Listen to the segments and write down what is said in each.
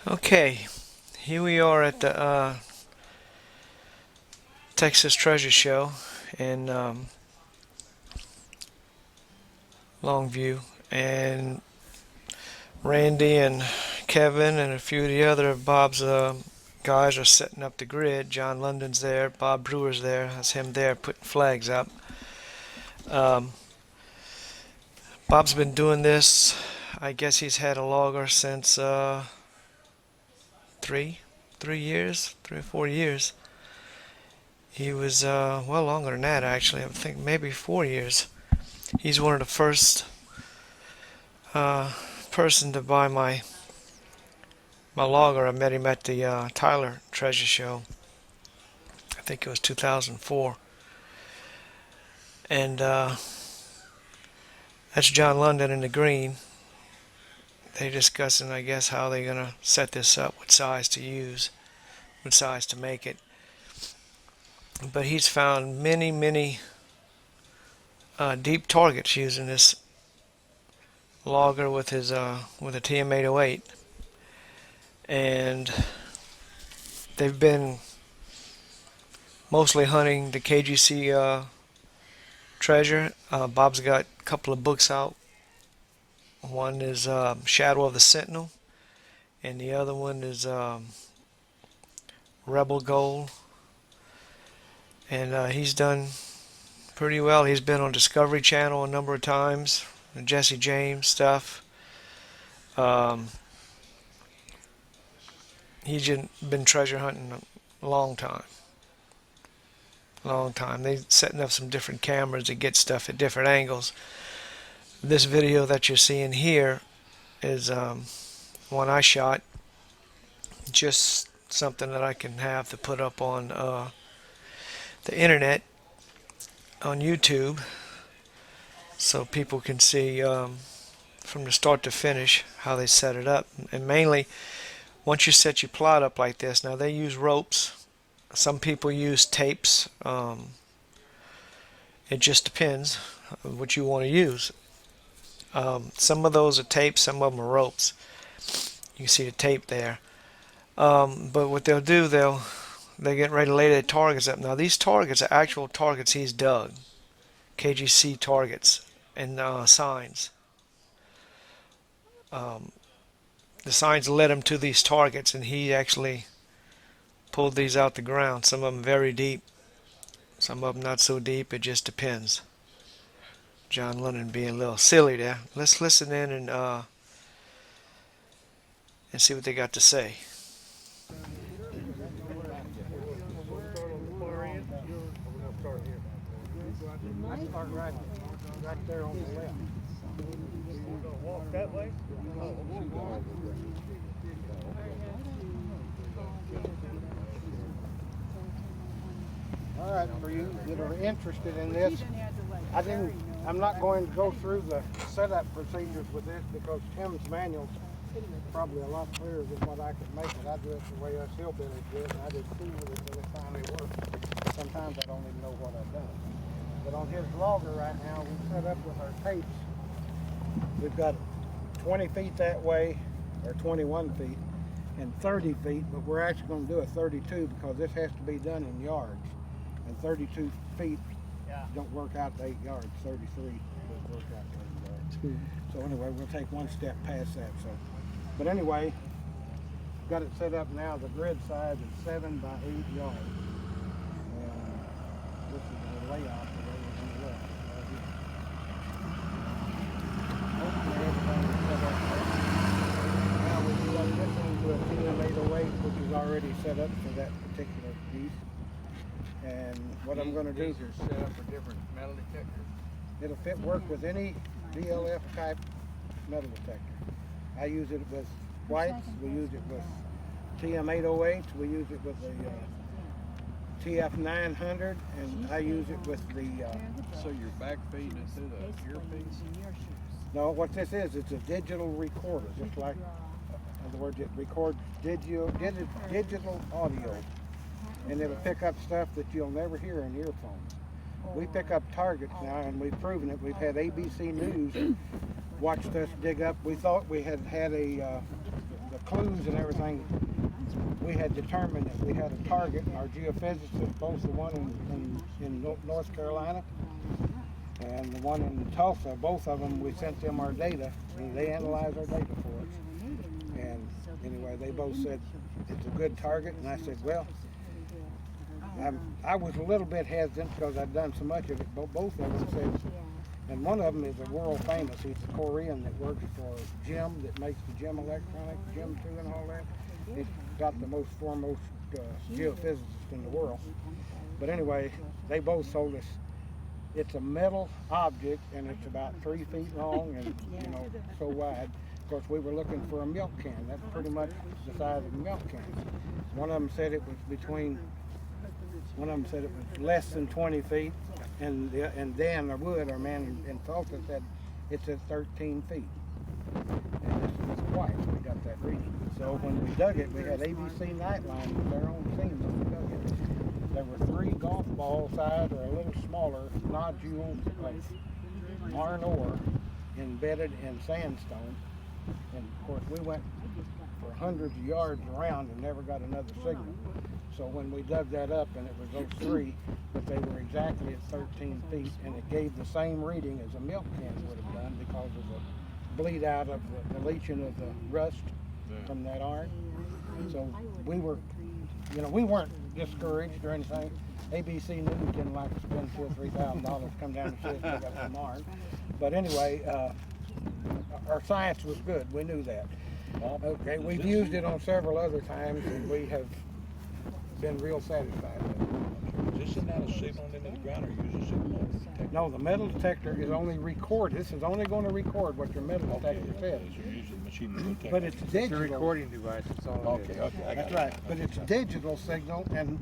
Okay, here we are at the Texas Treasure Show in Longview, and Randy and Kevin and a few of the other Bob's guys are setting up the grid. John London's there, Bob Brewer's there. That's him there putting flags up. Um, Bob's been doing this. I guess he's had a logger since three years, 3 or 4 years. He was well longer than that actually. I think maybe 4 years. He's one of the first person to buy my logger. I met him at the Tyler Treasure Show. I think it was 2004. And that's John London in the green. They're discussing, I guess, how they're going to set this up, what size to use, what size to make it. But he's found many deep targets using this logger with his with a TM808, and they've been mostly hunting the KGC treasure. Bob's got a couple of books out. One is Shadow of the Sentinel, and the other one is Rebel Gold. And he's done pretty well. He's been on Discovery Channel a number of times, the Jesse James stuff. He's been treasure hunting a long time. They're setting up some different cameras to get stuff at different angles. This video that you're seeing here is one I shot. Just something that I can have to put up on the internet, on YouTube, so people can see from the start to finish how they set it up. And mainly, once you set your plot up like this, now they use ropes. Some people use tapes. It just depends what you want to use. Some of those are tapes, some of them are ropes. You can see the tape there. But what they'll do, they get ready to lay their targets up. Now these targets are actual targets he's dug, KGC targets and signs. The signs led him to these targets, and he actually pulled these out the ground. Some of them very deep, some of them not so deep. It just depends. John London being a little silly there. Let's listen in and see what they got to say. I start right there on the left. Walk that way? All right, for you that are interested in this, I'm not going to go through the setup procedures with this because Tim's manual's probably a lot clearer than what I could make it. I do it the way us hillbillies do it, and I just see with it till it finally works. Sometimes I don't even know what I've done. But on his logger right now, we set up with our tapes. We've got 20 feet that way, or 21 feet, and 30 feet, but we're actually going to do a 32 because this has to be done in yards. And 32 feet don't work out to 8 yards. 33 doesn't work out to 8 yards. So anyway, we'll take one step past that. But anyway, got it set up now. The grid size is 7 by 8 yards. And this is the layout the way we're going to look. Hopefully everything is set up right. Now we've got this into a TM808, which is already set up for that particular piece. And what I'm going to do... These are set up for different metal detectors. It'll work with any DLF type metal detector. I use it with whites, we use it with TM808, we use it with the TF900, and I use it with the... So you're back feeding it through the earpiece? No, what this is, it's a digital recorder, just like, in other words, it records digital audio, and it'll pick up stuff that you'll never hear in earphones. We pick up targets now, and we've proven it. We've had ABC News watched us dig up. We thought we had a the clues and everything, we had determined that we had a target. Our geophysicists, both the one in North Carolina and the one in Tulsa, both of them, we sent them our data, and they analyzed our data for us. And anyway, they both said it's a good target, and I said, well, I was a little bit hesitant because I'd done so much of it, but both of them said, and one of them is a world famous. He's a Korean that works for Jim, that makes the Jim electronics, Jim 2 and all that. He's got the most foremost geophysicist in the world. But anyway, they both told us it's a metal object and it's about 3 feet long and so wide. Of course, we were looking for a milk can. That's pretty much the size of a milk can. One of them said it was less than 20 feet, and Dan or Wood, our man in Tulsa, said it's at 13 feet. And this was twice we got that reading. So when we dug it, we had ABC Nightline with their own team when we dug it. There were 3 golf ball size or a little smaller nodules of iron ore embedded in sandstone. And of course we went for hundreds of yards around and never got another signal. So when we dug that up, and it was those 3, but they were exactly at 13 feet, and it gave the same reading as a milk can would have done because of the bleed out of the leaching of the rust from that iron. So we were, we weren't discouraged or anything. ABC News didn't like to spend $2,000 or $3,000 to come down and see if we got some iron. But anyway, our science was good. We knew that. Okay, we've used it on several other times, and we have been real satisfied with it. Is this not a signal into the ground, or use a signal detector? No, the metal detector is only record. This is only going to record what your metal detector says. So you're using machine to detect. But it's digital. It's a recording device. That's all it is. Okay, I got That's it. right. But it's digital signal, and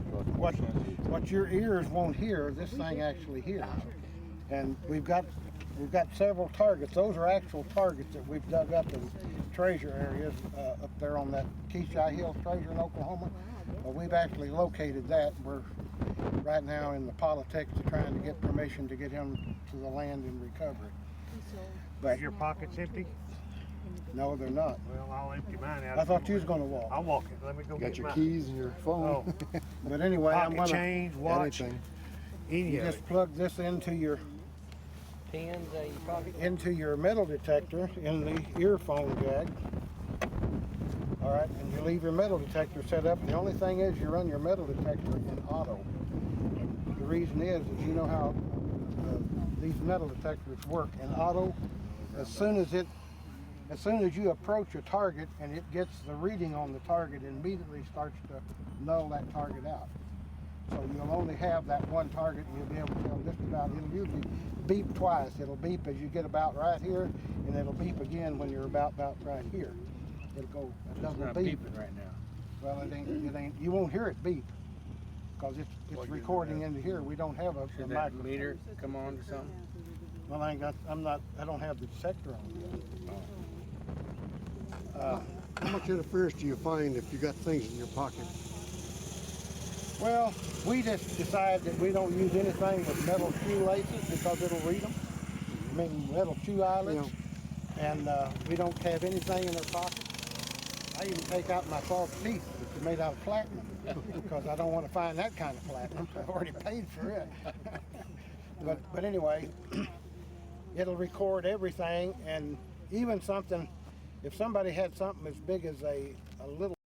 what your ears won't hear, this thing actually hears. And we've got several targets. Those are actual targets that we've dug up in treasure areas up there on that Keyshaw Hills treasure in Oklahoma. Well, we've actually located that. We're right now in the politics of trying to get permission to get him to the land and recover it. But Your pocket's empty? no, they're not. Well, I'll empty mine out. I thought you was going to walk. I'll walk it. Let me go Got get your mine. keys and your phone. Oh, But anyway, I'm pocket going to change, watch, Anything. any you of just it. plug this into your metal detector in the earphone jack. All right, and you leave your metal detector set up. The only thing is you run your metal detector in auto. The reason is you know how these metal detectors work in auto. As soon as you approach a target and it gets the reading on the target, it immediately starts to null that target out. So you'll only have that one target, and you'll be able to tell just about. It'll usually beep twice. It'll beep as you get about right here, and it'll beep again when you're about right here. It'll go a double Not beep. beeping right now. Well, it ain't. You won't hear it beep because it's recording into here. We don't have a Should that microphone. meter come on or something? Well, I don't have the detector on yet. How much interference do you find if you got things in your pocket? Well, we just decide that we don't use anything with metal shoelaces because it'll read them. I mean, metal shoe eyelets. And we don't have anything in our pocket. I even take out my false teeth, which are made out of platinum, because I don't want to find that kind of platinum. I've already paid for it. but anyway, it'll record everything, and even something. If somebody had something as big as a little